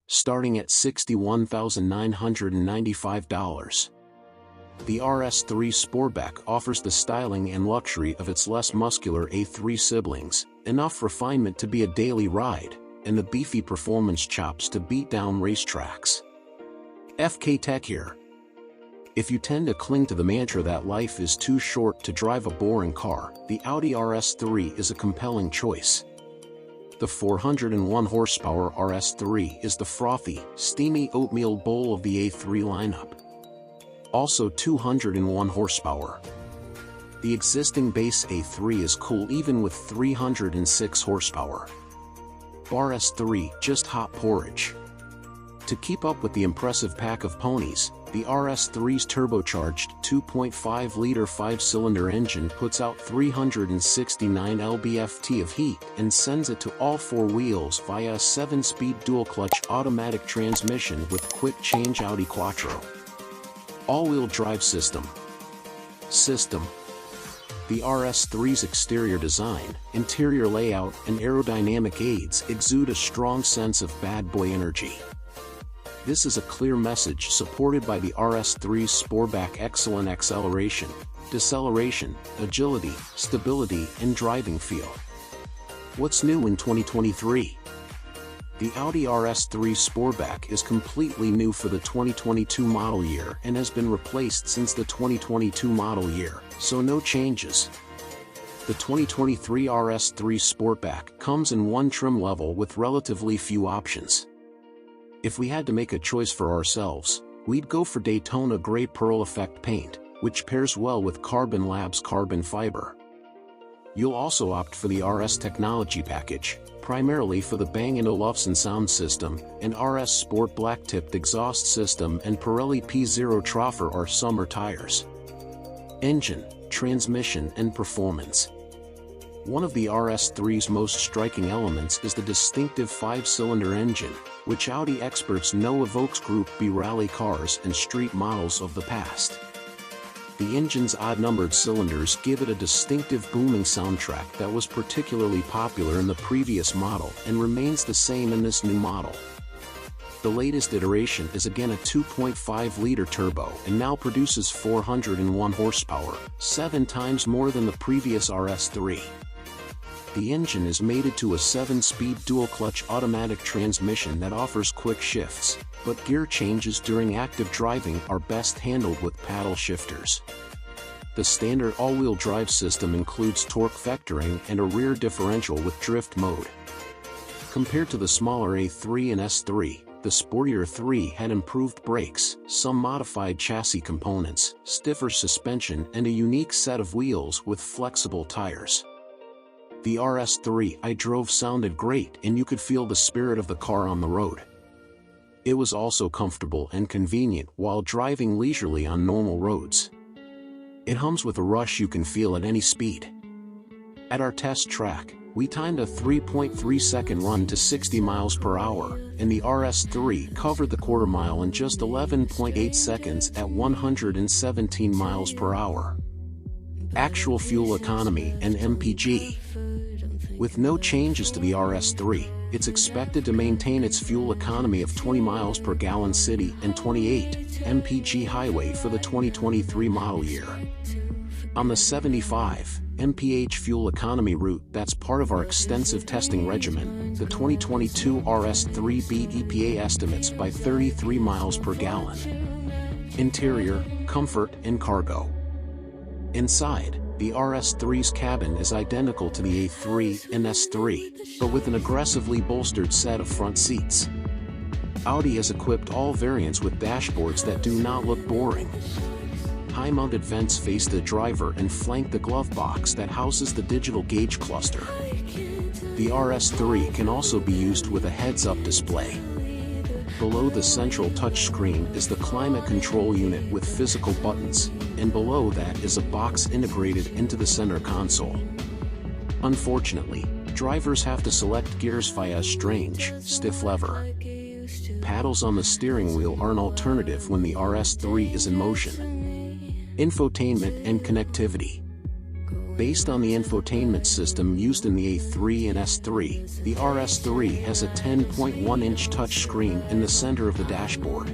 starting at $61,995. The RS3 Sportback offers the styling and luxury of its less muscular A3 siblings, enough refinement to be a daily ride, and the beefy performance chops to beat down racetracks. FK Tech here. If you tend to cling to the mantra that life is too short to drive a boring car, the Audi RS3 is a compelling choice. The 401 horsepower RS3 is the frothy, steamy oatmeal bowl of the A3 lineup. Also 201 horsepower. The existing base A3 is cool even with 306 horsepower. RS3 just hot porridge. To keep up with the impressive pack of ponies, the RS3's turbocharged 2.5-liter 5-cylinder engine puts out 369 lb-ft of heat and sends it to all four wheels via a 7-speed dual-clutch automatic transmission with quick-change Audi Quattro. All-wheel drive system. The RS3's exterior design, interior layout and aerodynamic aids exude a strong sense of bad boy energy. This is a clear message supported by the RS3's Sportback excellent acceleration, deceleration, agility, stability and driving feel. What's new in 2023? The Audi RS3 Sportback is completely new for the 2022 model year and has been replaced since the 2022 model year, so no changes. The 2023 RS3 Sportback comes in one trim level with relatively few options. If we had to make a choice for ourselves, we'd go for Daytona Gray Pearl Effect paint, which pairs well with Carbon Labs carbon fiber. You'll also opt for the RS Technology package, primarily for the Bang & Olufsen sound system, and RS Sport black-tipped exhaust system and Pirelli P0 Troffer or summer tires. Engine, transmission and performance. One of the RS3's most striking elements is the distinctive 5-cylinder engine, which Audi experts know evokes Group B rally cars and street models of the past. The engine's odd-numbered cylinders give it a distinctive booming soundtrack that was particularly popular in the previous model and remains the same in this new model. The latest iteration is again a 2.5-liter turbo and now produces 401 horsepower, 7 times more than the previous RS3. The engine is mated to a 7-speed dual-clutch automatic transmission that offers quick shifts, but gear changes during active driving are best handled with paddle shifters. The standard all-wheel drive system includes torque vectoring and a rear differential with drift mode. Compared to the smaller A3 and S3, the sportier 3 had improved brakes, some modified chassis components, stiffer suspension and a unique set of wheels with flexible tires. The RS3 I drove sounded great and you could feel the spirit of the car on the road. It was also comfortable and convenient while driving leisurely on normal roads. It hums with a rush you can feel at any speed. At our test track, we timed a 3.3-second run to 60 miles per hour, and the RS3 covered the quarter mile in just 11.8 seconds at 117 miles per hour. Actual fuel economy and MPG. With no changes to the RS3, it's expected to maintain its fuel economy of 20 miles per gallon city and 28 mpg highway for the 2023 model year. On the 75 mph fuel economy route that's part of our extensive testing regimen, the 2022 RS3 beat EPA estimates by 33 miles per gallon. Interior, comfort and cargo. Inside, the RS3's cabin is identical to the A3 and S3, but with an aggressively bolstered set of front seats. Audi has equipped all variants with dashboards that do not look boring. High-mounted vents face the driver and flank the glove box that houses the digital gauge cluster. The RS3 can also be used with a heads-up display. Below the central touchscreen is the climate control unit with physical buttons, and below that is a box integrated into the center console. Unfortunately, drivers have to select gears via a strange, stiff lever. Paddles on the steering wheel are an alternative when the RS3 is in motion. Infotainment and connectivity. Based on the infotainment system used in the A3 and S3, the RS3 has a 10.1-inch touchscreen in the center of the dashboard.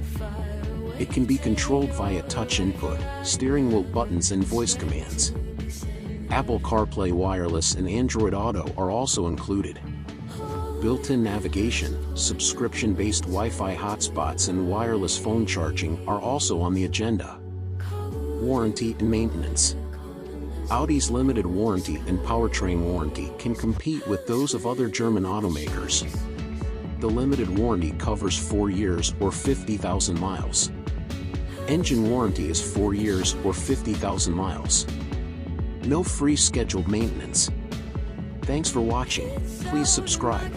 It can be controlled via touch input, steering wheel buttons and voice commands. Apple CarPlay Wireless and Android Auto are also included. Built-in navigation, subscription-based Wi-Fi hotspots and wireless phone charging are also on the agenda. Warranty and maintenance. Audi's limited warranty and powertrain warranty can compete with those of other German automakers. The limited warranty covers 4 years or 50,000 miles. Engine warranty is 4 years or 50,000 miles. No free scheduled maintenance. Thanks for watching. Please subscribe.